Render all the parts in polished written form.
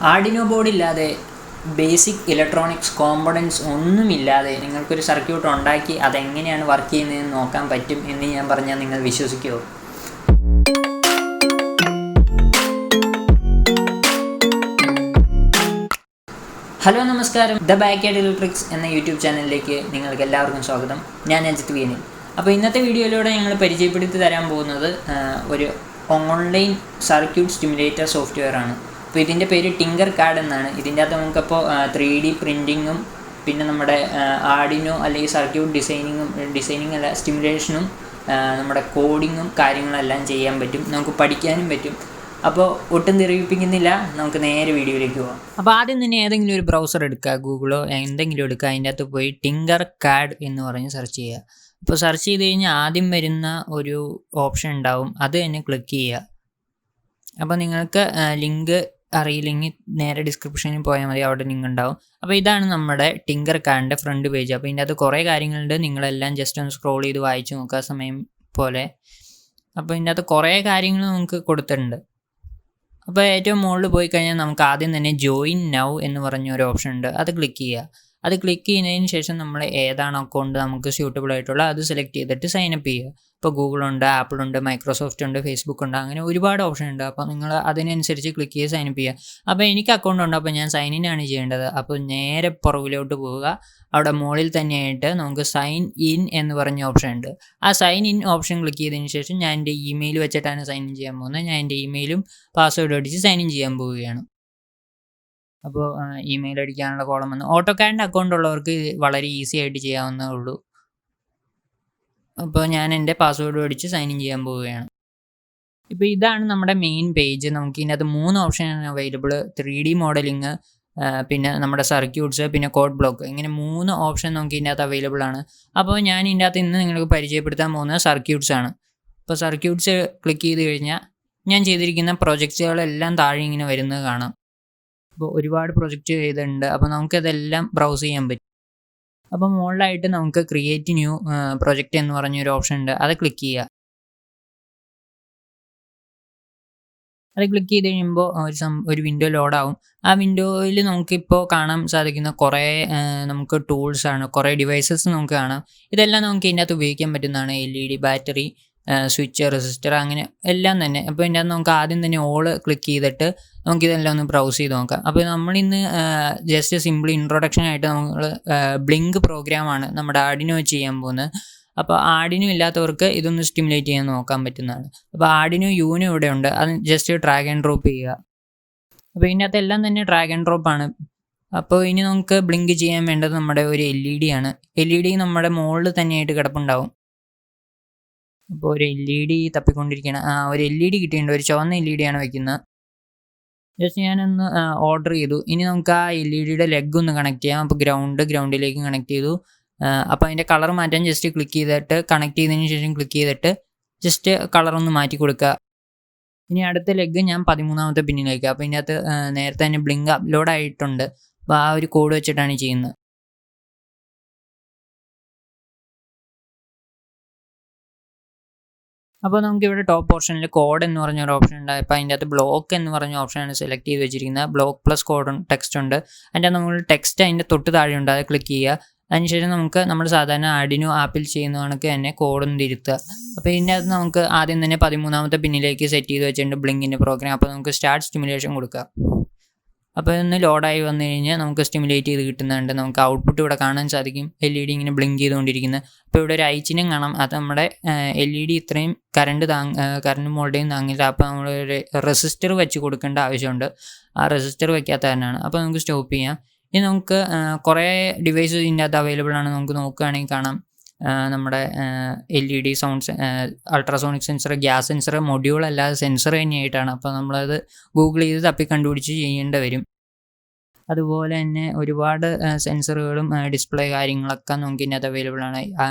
Arduino ബോർഡില്ലാതെ basic electronics components ഒന്നുമില്ലാതെ നിങ്ങൾക്കൊരു circuit ഉണ്ടാക്കി അതെങ്ങനെയാണ് വർക്ക് ചെയ്യുന്നതെന്ന് നോക്കാൻ പറ്റും എന്ന് ഞാൻ പറഞ്ഞാൽ നിങ്ങൾ വിശ്വസിക്കുമോ? ഹലോ നമസ്കാരം, ദ ബാക്ക്യാർഡ് ഇലക്ട്രിക്സ് എന്ന യൂട്യൂബ് ചാനലിലേക്ക് നിങ്ങൾക്ക് എല്ലാവർക്കും സ്വാഗതം. ഞാൻ അജിത്ത് V Anil. അപ്പോൾ ഇന്നത്തെ വീഡിയോയിലൂടെ ഞങ്ങൾ പരിചയപ്പെടുത്തി തരാൻ പോകുന്നത് ഒരു ഓൺലൈൻ സർക്യൂട്ട് സ്റ്റിമുലേറ്റർ സോഫ്റ്റ്വെയർ ആണ്. അപ്പോൾ ഇതിൻ്റെ പേര് tinkercad എന്നാണ്. ഇതിൻ്റെ അകത്ത് നമുക്കപ്പോൾ 3D പ്രിൻറ്റിങ്ങും പിന്നെ നമ്മുടെ ആർഡിനോ അല്ലെങ്കിൽ സർക്യൂട്ട് ഡിസൈനിങ് അല്ല സ്റ്റിമുലേഷനും നമ്മുടെ കോഡിങ്ങും കാര്യങ്ങളെല്ലാം ചെയ്യാൻ പറ്റും, നമുക്ക് പഠിക്കാനും പറ്റും. അപ്പോൾ ഒട്ടും തെറിയിപ്പിക്കുന്നില്ല, നമുക്ക് നേരെ വീഡിയോയിലേക്ക് പോകാം. അപ്പോൾ ആദ്യം തന്നെ ഏതെങ്കിലും ഒരു ബ്രൗസർ എടുക്കുക, ഗൂഗിളോ എന്തെങ്കിലും എടുക്കുക, അതിൻ്റെ അകത്ത് പോയി tinkercad എന്ന് പറഞ്ഞ് സെർച്ച് ചെയ്യുക. അപ്പോൾ സെർച്ച് ചെയ്ത് കഴിഞ്ഞാൽ ആദ്യം വരുന്ന ഒരു ഓപ്ഷൻ ഉണ്ടാവും, അത് തന്നെ ക്ലിക്ക് ചെയ്യുക. അപ്പോൾ നിങ്ങൾക്ക് ലിങ്ക് അറിയില്ലെങ്കിൽ നേരെ ഡിസ്ക്രിപ്ഷനിൽ പോയാൽ മതി, അവിടെ ലിങ്ക് ഉണ്ടാവും. അപ്പോൾ ഇതാണ് നമ്മുടെ tinkercadൻ്റെ ഫ്രണ്ട് പേജ്. അപ്പോൾ ഇതിൻ്റെ അകത്ത് കുറേ കാര്യങ്ങളുണ്ട്, നിങ്ങളെല്ലാം ജസ്റ്റ് ഒന്ന് സ്ക്രോൾ ചെയ്ത് വായിച്ച് നോക്കുക സമയം പോലെ. അപ്പോൾ ഇതിൻ്റെ അകത്ത് കുറേ കാര്യങ്ങൾ നമുക്ക് കൊടുത്തിട്ടുണ്ട്. അപ്പോൾ ഏറ്റവും മുകളിൽ പോയി കഴിഞ്ഞാൽ നമുക്ക് ആദ്യം തന്നെ ജോയിൻ നൗ എന്ന് പറഞ്ഞ ഒരു ഓപ്ഷൻ ഉണ്ട്, അത് ക്ലിക്ക് ചെയ്യുക. അത് ക്ലിക്ക് ചെയ്യുന്നതിന് ശേഷം നമ്മൾ ഏതാണ് അക്കൗണ്ട് നമുക്ക് സ്യൂട്ടബിൾ ആയിട്ടുള്ള അത് സെലക്ട് ചെയ്തിട്ട് സൈനപ്പ് ചെയ്യുക. ഇപ്പോൾ ഗൂഗിളുണ്ട്, ആപ്പിളുണ്ട്, മൈക്രോസോഫ്റ്റ് ഉണ്ട്, ഫേസ്ബുക്ക് ഉണ്ട്, അങ്ങനെ ഒരുപാട് ഓപ്ഷൻ ഉണ്ട്. അപ്പോൾ നിങ്ങൾ അതിനനുസരിച്ച് ക്ലിക്ക് ചെയ്ത് സൈനപ്പ് ചെയ്യുക. അപ്പോൾ എനിക്ക് അക്കൗണ്ട് ഉണ്ട്, അപ്പോൾ ഞാൻ സൈൻ ഇൻ ആണ് ചെയ്യേണ്ടത്. അപ്പോൾ നേരെ പുറകിലോട്ട് പോവുക. അവിടെ മുകളിൽ തന്നെയായിട്ട് നമുക്ക് സൈൻ ഇൻ എന്ന് പറഞ്ഞ ഓപ്ഷൻ ഉണ്ട്. ആ സൈൻ ഇൻ ഓപ്ഷൻ ക്ലിക്ക് ചെയ്തതിന് ശേഷം ഞാൻ എൻ്റെ ഇമെയിൽ വെച്ചിട്ടാണ് സൈൻ ഇൻ ചെയ്യാൻ പോകുന്നത്. ഞാൻ എൻ്റെ ഇമെയിലും പാസ്വേഡും അടിച്ച് സൈൻ ഇൻ ചെയ്യാൻ പോവുകയാണ്. അപ്പോൾ ഇമെയിൽ അടിക്കാനുള്ള കോളം വന്ന് ഓട്ടോകാഡിൻ്റെ അക്കൗണ്ട് ഉള്ളവർക്ക് വളരെ ഈസി ആയിട്ട് ചെയ്യാവുന്നേ ഉള്ളൂ. അപ്പോൾ ഞാൻ എൻ്റെ പാസ്വേഡ് അടിച്ച് സൈൻ ഇൻ ചെയ്യാൻ പോവുകയാണ്. ഇപ്പോൾ ഇതാണ് നമ്മുടെ മെയിൻ പേജ്. നമുക്ക് ഇതിനകത്ത് 3 ഓപ്ഷനാണ് അവൈലബിൾ: 3D മോഡലിംഗ്, പിന്നെ നമ്മുടെ സർക്യൂട്ട്സ്, പിന്നെ കോഡ് ബ്ലോക്ക്. ഇങ്ങനെ 3 ഓപ്ഷൻ നമുക്ക് ഇതിനകത്ത് അവൈലബിൾ ആണ്. അപ്പോൾ ഞാൻ ഇതിൻ്റെ അകത്ത് ഇന്ന് നിങ്ങൾക്ക് പരിചയപ്പെടുത്താൻ പോകുന്നത് സർക്യൂട്ട്സ് ആണ്. അപ്പോൾ സർക്യൂട്ട്സ് ക്ലിക്ക് ചെയ്ത് കഴിഞ്ഞാൽ ഞാൻ ചെയ്തിരിക്കുന്ന പ്രൊജക്റ്റുകളെല്ലാം താഴെ ഇങ്ങനെ വരുന്നത് കാണാം. അപ്പോൾ ഒരുപാട് പ്രൊജക്റ്റ് ചെയ്തിട്ടുണ്ട്. അപ്പോൾ നമുക്കതെല്ലാം ബ്രൗസ് ചെയ്യാൻ പറ്റും. അപ്പോൾ മുകളിലായിട്ട് നമുക്ക് ക്രിയേറ്റ് ന്യൂ പ്രൊജക്റ്റ് എന്ന് പറഞ്ഞൊരു ഓപ്ഷൻ ഉണ്ട്, അത് ക്ലിക്ക് ചെയ്യുക. അത് ക്ലിക്ക് ചെയ്ത് കഴിയുമ്പോൾ ഒരു വിൻഡോ ലോഡാവും. ആ വിൻഡോയിൽ നമുക്കിപ്പോൾ കാണാൻ സാധിക്കുന്ന കുറേ നമുക്ക് ടൂൾസാണ്, കുറേ ഡിവൈസസ് നമുക്ക് കാണാം. ഇതെല്ലാം നമുക്ക് ഇതിൻ്റെ അകത്ത് ഉപയോഗിക്കാൻ പറ്റുന്നതാണ്. LED, ബാറ്ററി, സ്വിച്ച്, റെസിസ്റ്റർ, അങ്ങനെ എല്ലാം തന്നെ. അപ്പോൾ ഇതിൻ്റെ അകത്ത് നമുക്ക് ആദ്യം തന്നെ ഓള് ക്ലിക്ക് ചെയ്തിട്ട് നമുക്കിതെല്ലാം ഒന്ന് ബ്രൗസ് ചെയ്ത് നോക്കാം. അപ്പോൾ നമ്മളിന്ന് ജസ്റ്റ് സിമ്പിൾ ഇൻട്രൊഡക്ഷൻ ആയിട്ട് നമ്മൾ ബ്ലിങ്ക് പ്രോഗ്രാമാണ് നമ്മുടെ ആർഡിനോ വെച്ച് ചെയ്യാൻ പോകുന്നത്. അപ്പോൾ ആർഡിനോ ഇല്ലാത്തവർക്ക് ഇതൊന്ന് സ്റ്റിമുലേറ്റ് ചെയ്യാൻ നോക്കാൻ പറ്റുന്നതാണ്. അപ്പോൾ ആർഡിനോ യൂനോ ഇവിടെ ഉണ്ട്, അത് ജസ്റ്റ് ഡ്രാഗ് ആൻഡ് ഡ്രോപ്പ് ചെയ്യുക. അപ്പോൾ ഇതിൻ്റെ അകത്ത് എല്ലാം തന്നെ ഡ്രാഗ് ആൻഡ് ഡ്രോപ്പ് ആണ്. അപ്പോൾ ഇനി നമുക്ക് ബ്ലിങ്ക് ചെയ്യാൻ വേണ്ടത് നമ്മുടെ ഒരു LED ആണ്. LED നമ്മുടെ മുകളിൽ തന്നെയായിട്ട് കിടപ്പുണ്ടാവും. അപ്പോൾ ഒരു LED തപ്പിക്കൊണ്ടിരിക്കുകയാണ്. ഒരു LED കിട്ടിയിട്ടുണ്ട്, ഒരു ചുവന്ന LED ആണ് വയ്ക്കുന്നത്. ജസ്റ്റ് ഞാനൊന്ന് ഓർഡർ ചെയ്തു. ഇനി നമുക്ക് ആ LEDയുടെ ലെഗ് ഒന്ന് കണക്ട് ചെയ്യാം. അപ്പോൾ ഗ്രൗണ്ടിലേക്ക് കണക്ട് ചെയ്തു. അപ്പോൾ അതിൻ്റെ കളർ മാറ്റാൻ ജസ്റ്റ് ക്ലിക്ക് ചെയ്തിട്ട് കണക്ട് ചെയ്തതിന് ശേഷം ക്ലിക്ക് ചെയ്തിട്ട് ജസ്റ്റ് കളറൊന്ന് മാറ്റി കൊടുക്കുക. ഇനി അടുത്ത ലെഗ് ഞാൻ 13ാമത്തെ പിന്നിലേക്ക്. അപ്പോൾ ഇതിനകത്ത് നേരത്തെ തന്നെ ബ്ലിങ്ക് അപ്ലോഡ് ആയിട്ടുണ്ട്. അപ്പോൾ ആ ഒരു കോഡ് വെച്ചിട്ടാണ് ചെയ്യുന്നത്. അപ്പോൾ നമുക്കിവിടെ ടോപ്പ് പോർഷനിൽ കോഡ് എന്ന് പറഞ്ഞൊരു ഓപ്ഷൻ ഉണ്ട്. അപ്പോൾ അതിൻ്റെ അകത്ത് ബ്ലോക്ക് എന്ന് പറഞ്ഞ ഓപ്ഷനാണ് സെലക്ട് ചെയ്ത് വെച്ചിരിക്കുന്നത്. ബ്ലോക്ക് പ്ലസ് കോഡ് ടെക്സ്റ്റ് ഉണ്ട്. അതിൻ്റെ നമ്മൾ ടെക്സ്റ്റ് അതിൻ്റെ തൊട്ട് താഴെയുണ്ട്, അത് ക്ലിക്ക് ചെയ്യുക. അതിനുശേഷം നമുക്ക് നമ്മൾ സാധാരണ ആർഡിനോ ആപ്പിൽ ചെയ്യുന്ന കണക്ക് തന്നെ കോഡൊന്ന് തിരുത്തുക. അപ്പോൾ ഇതിൻ്റെ അകത്ത് നമുക്ക് ആദ്യം തന്നെ 13ാമത്തെ പിന്നിലേക്ക് സെറ്റ് ചെയ്ത് വെച്ചിട്ടുണ്ട് ബ്ലിങ്കിൻ്റെ പ്രോഗ്രാം. അപ്പോൾ നമുക്ക് സ്റ്റാർട്ട് സ്റ്റിമുലേഷൻ കൊടുക്കുക. അപ്പോൾ ഇതൊന്ന് ലോഡായി വന്നു കഴിഞ്ഞാൽ നമുക്ക് സ്റ്റിമുലേറ്റ് ചെയ്ത് കിട്ടുന്നുണ്ട്. നമുക്ക് ഔട്ട്പുട്ട് ഇവിടെ കാണാൻ സാധിക്കും, LED ഇങ്ങനെ ബ്ലിങ്ക് ചെയ്തുകൊണ്ടിരിക്കുന്നത്. അപ്പോൾ ഇവിടെ ഒരു ഐച്ചിനും കാണാം, അത് നമ്മുടെ LED ഇത്രയും കറണ്ട് മോൾഡേയും താങ്ങില്ല. അപ്പോൾ നമ്മൾ ഒരു റെസിസ്റ്റർ വെച്ച് കൊടുക്കേണ്ട ആവശ്യമുണ്ട്. ആ റെസിസ്റ്റർ വെക്കാത്ത കാരണമാണ്. അപ്പോൾ നമുക്ക് സ്റ്റോപ്പ് ചെയ്യാം. ഇനി നമുക്ക് കുറേ ഡിവൈസസ് ഇതിൻ്റെ അകത്ത് അവൈലബിൾ ആണ്. നമുക്ക് നോക്കുകയാണെങ്കിൽ കാണാം നമ്മുടെ LED, sound, ultrasonic sensor, gas sensor, module അല്ലാതെ സെൻസർ തന്നെയായിട്ടാണ്. അപ്പോൾ നമ്മളത് ഗൂഗിൾ ചെയ്ത് തപ്പി കണ്ടുപിടിച്ച് ചെയ്യേണ്ടി വരും. അതുപോലെ തന്നെ ഒരുപാട് സെൻസറുകളും ഡിസ്പ്ലേ കാര്യങ്ങളൊക്കെ നമുക്ക് ഇതിനകത്ത് അവൈലബിൾ ആണ്.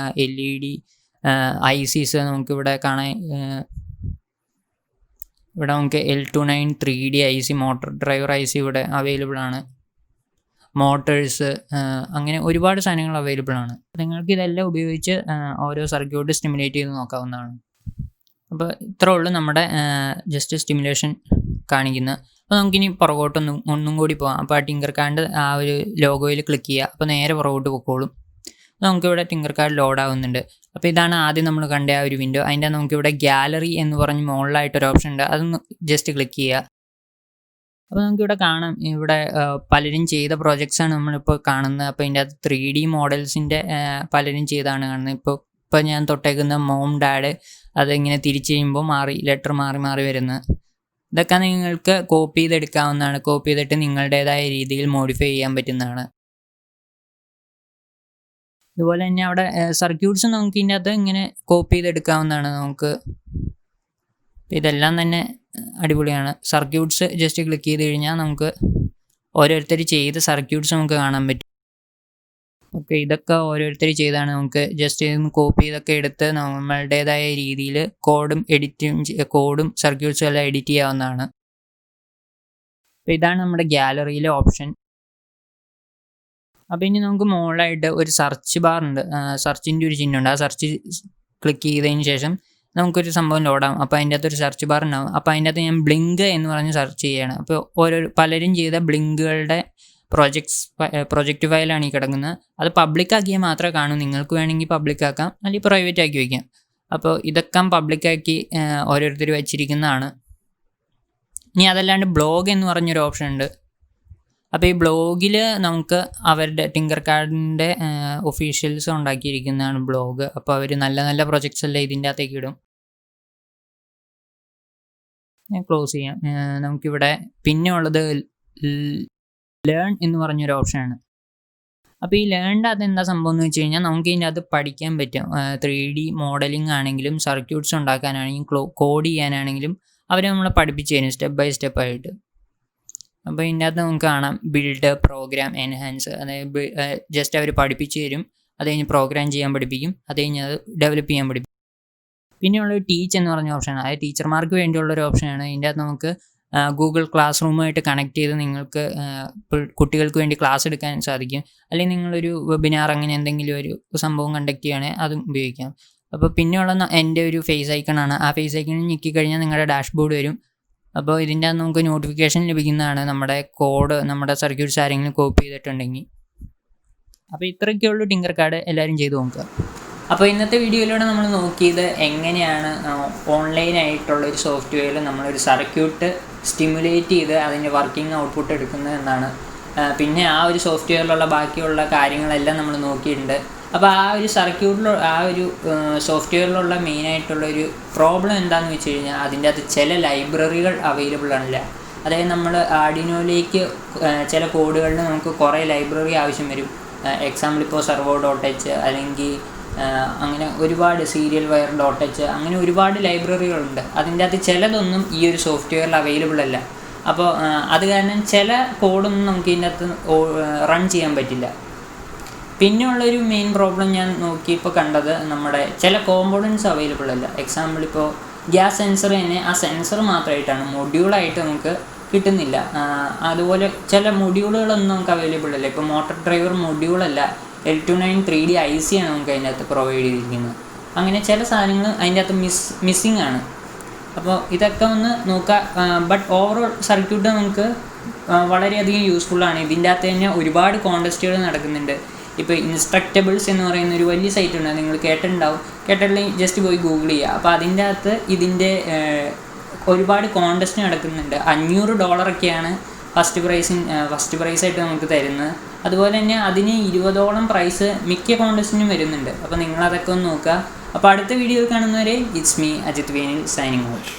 LED ICs നമുക്കിവിടെ കാണാൻ, ഇവിടെ നമുക്ക് L29 3D IC, motor driver IC ഇവിടെ അവൈലബിൾ ആണ്. മോട്ടേഴ്സ്, അങ്ങനെ ഒരുപാട് സാധനങ്ങൾ അവൈലബിൾ ആണ്. നിങ്ങൾക്ക് ഇതെല്ലാം ഉപയോഗിച്ച് ഓരോ സർക്യൂട്ട് സ്റ്റിമുലേറ്റ് ചെയ്ത് നോക്കാവുന്നതാണ്. അപ്പോൾ ഇത്രേ ഉള്ളൂ നമ്മുടെ ജസ്റ്റ് സ്റ്റിമുലേഷൻ കാണിക്കുന്നത്. അപ്പോൾ നമുക്കിനി ഒന്നും കൂടി പോകാം. അപ്പോൾ ആ ടിങ്കർകാഡ് ആ ഒരു ലോഗോയിൽ ക്ലിക്ക് ചെയ്യുക. അപ്പോൾ നേരെ പുറകോട്ട് പൊക്കോളും. നമുക്കിവിടെ ടിങ്കർകാഡ് ലോഡ് ആവുന്നുണ്ട്. അപ്പോൾ ഇതാണ് ആദ്യം നമ്മൾ കണ്ട ആ ഒരു വിൻഡോ. അതിൻ്റെ നമുക്കിവിടെ ഗ്യാലറി എന്ന് പറഞ്ഞ് മുകളിലായിട്ടൊരു ഓപ്ഷൻ ഉണ്ട്. അതൊന്ന് ജസ്റ്റ് ക്ലിക്ക് ചെയ്യുക. അപ്പോൾ നമുക്കിവിടെ കാണാം, ഇവിടെ പലരും ചെയ്ത പ്രോജക്ട്സാണ് നമ്മളിപ്പോൾ കാണുന്നത്. അപ്പോൾ ഇതിൻ്റെ അകത്ത് 3D മോഡൽസിൻ്റെ പലരും ചെയ്താണ് കാണുന്നത്. ഇപ്പോൾ ഞാൻ തൊട്ടേക്കുന്ന മോം ഡാഡ് അതിങ്ങനെ തിരിച്ച് കഴിയുമ്പോൾ ലെറ്റർ മാറി വരുന്നത്. ഇതൊക്കെ നിങ്ങൾക്ക് കോപ്പി ചെയ്തെടുക്കാവുന്നതാണ്. കോപ്പി ചെയ്തിട്ട് നിങ്ങളുടേതായ രീതിയിൽ മോഡിഫൈ ചെയ്യാൻ പറ്റുന്നതാണ്. അതുപോലെ തന്നെ അവിടെ സർക്യൂട്ട്സ് നമുക്ക് ഇതിൻ്റെ അകത്ത് ഇങ്ങനെ കോപ്പി ചെയ്തെടുക്കാവുന്നതാണ്. നമുക്ക് ഇതെല്ലാം തന്നെ അടിപൊളിയാണ്. സർക്യൂട്ട്സ് ജസ്റ്റ് ക്ലിക്ക് ചെയ്ത് കഴിഞ്ഞാൽ നമുക്ക് ഓരോരുത്തർ ചെയ്ത സർക്യൂട്ട്സ് നമുക്ക് കാണാൻ പറ്റും. ഓക്കെ, ഇതൊക്കെ ഓരോരുത്തർ ചെയ്താണ്. നമുക്ക് ജസ്റ്റ് ഇതൊന്ന് കോപ്പി ചെയ്തൊക്കെ എടുത്ത് നമ്മളുടേതായ രീതിയിൽ കോഡും സർക്യൂട്ട്സും എല്ലാം എഡിറ്റ് ചെയ്യാവുന്നതാണ്. അപ്പോൾ ഇതാണ് നമ്മുടെ ഗ്യാലറിയിലെ ഓപ്ഷൻ. അപ്പോൾ ഇനി നമുക്ക് മുകളിലായിട്ട് ഒരു സെർച്ച് ബാർ ഉണ്ട്. സെർച്ചിൻ്റെ ഒരു ചിഹ്നമുണ്ട്. ആ സെർച്ച് ക്ലിക്ക് ചെയ്തതിന് ശേഷം നമുക്കൊരു സംഭവം ലോഡാകും. അപ്പോൾ അതിൻ്റെ അകത്തൊരു സെർച്ച് ബാർ ഉണ്ടാകും. അപ്പോൾ അതിൻ്റെ അകത്ത് ഞാൻ ബ്ലിങ്ക് എന്ന് പറഞ്ഞ് സെർച്ച് ചെയ്യുകയാണ്. അപ്പോൾ പലരും ചെയ്ത ബ്ലിങ്കുകളുടെ പ്രൊജക്റ്റ് ഫയലാണ് ഈ കിടക്കുന്നത്. അത് പബ്ലിക്കാക്കിയാൽ മാത്രമേ കാണൂ. നിങ്ങൾക്ക് വേണമെങ്കിൽ പബ്ലിക്കാക്കാം, അല്ലെങ്കിൽ പ്രൈവറ്റ് ആക്കി വയ്ക്കാം. അപ്പോൾ ഇതൊക്കെ പബ്ലിക്കാക്കി ഓരോരുത്തർ വെച്ചിരിക്കുന്നതാണ്. ഇനി അതല്ലാണ്ട് ബ്ലോഗ് എന്ന് പറഞ്ഞൊരു ഓപ്ഷൻ ഉണ്ട്. അപ്പോൾ ഈ ബ്ലോഗിൽ നമുക്ക് അവരുടെ ടിങ്കർകാഡിൻ്റെ ഒഫീഷ്യൽസ് ഉണ്ടാക്കിയിരിക്കുന്നതാണ് ബ്ലോഗ്. അപ്പോൾ അവർ നല്ല നല്ല പ്രൊജക്ട്സ് എല്ലാം ഇതിൻ്റെ അകത്തേക്ക് ഇടും. ഞാൻ ക്ലോസ് ചെയ്യാം. നമുക്കിവിടെ പിന്നെ ഉള്ളത് ലേൺ എന്ന് പറഞ്ഞൊരു ഓപ്ഷനാണ്. അപ്പോൾ ഈ ലേണിൻ്റെ അത് എന്താ സംഭവം എന്ന് വെച്ച് കഴിഞ്ഞാൽ നമുക്ക് ഇതിൻ്റെ അത് പഠിക്കാൻ പറ്റും. 3D മോഡലിംഗ് ആണെങ്കിലും സർക്യൂട്ട്സ് ഉണ്ടാക്കാനാണെങ്കിലും കോഡ് ചെയ്യാനാണെങ്കിലും അവർ നമ്മളെ പഠിപ്പിച്ച് തരും സ്റ്റെപ്പ് ബൈ സ്റ്റെപ്പ് ആയിട്ട്. അപ്പോൾ ഇതിൻ്റെ അകത്ത് നമുക്ക് കാണാം ബിൽഡ്, പ്രോഗ്രാം, എൻഹാൻസ്. അതായത് ജസ്റ്റ് അവർ പഠിപ്പിച്ച് തരും. അത് കഴിഞ്ഞ് പ്രോഗ്രാം ചെയ്യാൻ പഠിപ്പിക്കും. അത് കഴിഞ്ഞ് അത് ഡെവലപ്പ് ചെയ്യാൻ പഠിപ്പിക്കും. പിന്നെയുള്ളൊരു ടീച്ച് എന്ന് പറഞ്ഞ ഓപ്ഷനാണ്. അതായത് ടീച്ചർമാർക്ക് വേണ്ടിയുള്ളൊരു ഓപ്ഷനാണ്. ഇതിൻ്റെ അകത്ത് നമുക്ക് ഗൂഗിൾ ക്ലാസ് റൂമായിട്ട് കണക്ട് ചെയ്ത് നിങ്ങൾക്ക് കുട്ടികൾക്ക് വേണ്ടി ക്ലാസ് എടുക്കാൻ സാധിക്കും. അല്ലെങ്കിൽ നിങ്ങളൊരു വെബിനാർ അങ്ങനെ എന്തെങ്കിലും ഒരു സംഭവം കണ്ടക്ട് ചെയ്യുകയാണെങ്കിൽ അതും ഉപയോഗിക്കാം. അപ്പോൾ പിന്നെയുള്ള എൻ്റെ ഒരു ഫേസ് ഐക്കണാണ്. ആ ഫേസ് ഐക്കണിൽ ഞെക്കിക്കഴിഞ്ഞാൽ നിങ്ങളുടെ ഡാഷ്ബോർഡ് വരും. അപ്പോൾ ഇതിൻ്റെ അകത്ത് നമുക്ക് നോട്ടിഫിക്കേഷൻ ലഭിക്കുന്നതാണ് നമ്മുടെ കോഡ്, നമ്മുടെ സർക്യൂട്ട്സ് ആരെങ്കിലും കോപ്പി ചെയ്തിട്ടുണ്ടെങ്കിൽ. അപ്പോൾ ഇത്രയൊക്കെയുള്ളൂ ടിങ്കർകാഡ്. എല്ലാവരും ചെയ്ത് നോക്കുക. അപ്പോൾ ഇന്നത്തെ വീഡിയോയിലൂടെ നമ്മൾ നോക്കിയത് എങ്ങനെയാണ് ഓൺലൈനായിട്ടുള്ളൊരു സോഫ്റ്റ്വെയറിൽ നമ്മളൊരു സർക്യൂട്ട് സ്റ്റിമുലേറ്റ് ചെയ്ത് അതിൻ്റെ വർക്കിംഗ് ഔട്ട്പുട്ട് എടുക്കുന്നത് എന്നാണ്. പിന്നെ ആ ഒരു സോഫ്റ്റ്വെയറിലുള്ള ബാക്കിയുള്ള കാര്യങ്ങളെല്ലാം നമ്മൾ നോക്കിയിട്ടുണ്ട്. അപ്പോൾ ആ ഒരു സോഫ്റ്റ്വെയറിലുള്ള മെയിനായിട്ടുള്ളൊരു പ്രോബ്ലം എന്താണെന്ന് വെച്ച് കഴിഞ്ഞാൽ അതിൻ്റെ അകത്ത് ചില ലൈബ്രറികൾ അവൈലബിൾ അല്ല. അതായത് നമ്മൾ ആർഡിനോയിലേക്ക് ചില കോഡുകളിൽ നമുക്ക് കുറേ ലൈബ്രറി ആവശ്യം വരും. എക്സാമ്പിൾ ഇപ്പോൾ servo.h അല്ലെങ്കിൽ അങ്ങനെ ഒരുപാട് സീരിയൽ വയർ .h അങ്ങനെ ഒരുപാട് ലൈബ്രറികളുണ്ട്. അതിൻ്റെ അകത്ത് ചിലതൊന്നും ഈ ഒരു സോഫ്റ്റ്വെയറിൽ അവൈലബിൾ അല്ല. അപ്പോൾ അത് കാരണം ചില കോഡൊന്നും നമുക്ക് ഇതിൻ്റെ അകത്ത് റൺ ചെയ്യാൻ പറ്റില്ല. പിന്നെയുള്ളൊരു മെയിൻ പ്രോബ്ലം ഞാൻ നോക്കിയപ്പോൾ കണ്ടത് നമ്മുടെ ചില കോമ്പോണൻസ് അവൈലബിൾ അല്ല. എക്സാമ്പിൾ ഇപ്പോൾ ഗ്യാസ് സെൻസർ തന്നെ ആ സെൻസർ മാത്രമായിട്ടാണ്, മൊഡ്യൂളായിട്ട് നമുക്ക് കിട്ടുന്നില്ല. അതുപോലെ ചില മൊഡ്യൂളുകളൊന്നും നമുക്ക് അവൈലബിൾ അല്ല. ഇപ്പോൾ motor driver മൊഡ്യൂളല്ല, L29 3D IC ആണ് നമുക്ക് അതിൻ്റെ അകത്ത് പ്രൊവൈഡ് ചെയ്തിരിക്കുന്നത്. അങ്ങനെ ചില സാധനങ്ങൾ അതിൻ്റെ അകത്ത് മിസ്സിങ് ആണ്. അപ്പോൾ ഇതൊക്കെ ഒന്ന് നോക്കുക. ബട്ട് ഓവറോൾ സർക്യൂട്ട് നമുക്ക് വളരെയധികം യൂസ്ഫുള്ളാണ്. ഇതിൻ്റെ അകത്ത് തന്നെ ഒരുപാട് കോൺടെസ്റ്റുകൾ നടക്കുന്നുണ്ട്. ഇപ്പോൾ ഇൻസ്ട്രക്റ്റബിൾസ് എന്ന് പറയുന്ന ഒരു വലിയ സൈറ്റ് ഉണ്ട്, നിങ്ങൾ കേട്ടില്ലെങ്കിൽ ജസ്റ്റ് പോയി ഗൂഗിൾ ചെയ്യുക. അപ്പോൾ അതിൻ്റെ അകത്ത് ഇതിൻ്റെ ഒരുപാട് കോൺടെസ്റ്റ് നടക്കുന്നുണ്ട്. $500 ഫസ്റ്റ് പ്രൈസായിട്ട് നമുക്ക് തരുന്നത്. അതുപോലെ തന്നെ അതിന് 20ഓളം പ്രൈസ് മിക്ക കോൺടെസ്റ്റിനും വരുന്നുണ്ട്. അപ്പോൾ നിങ്ങളതൊക്കെ ഒന്ന് നോക്കുക. അപ്പോൾ അടുത്ത വീഡിയോ കാണുന്നവരെ it's me Ajith V Anil signing out.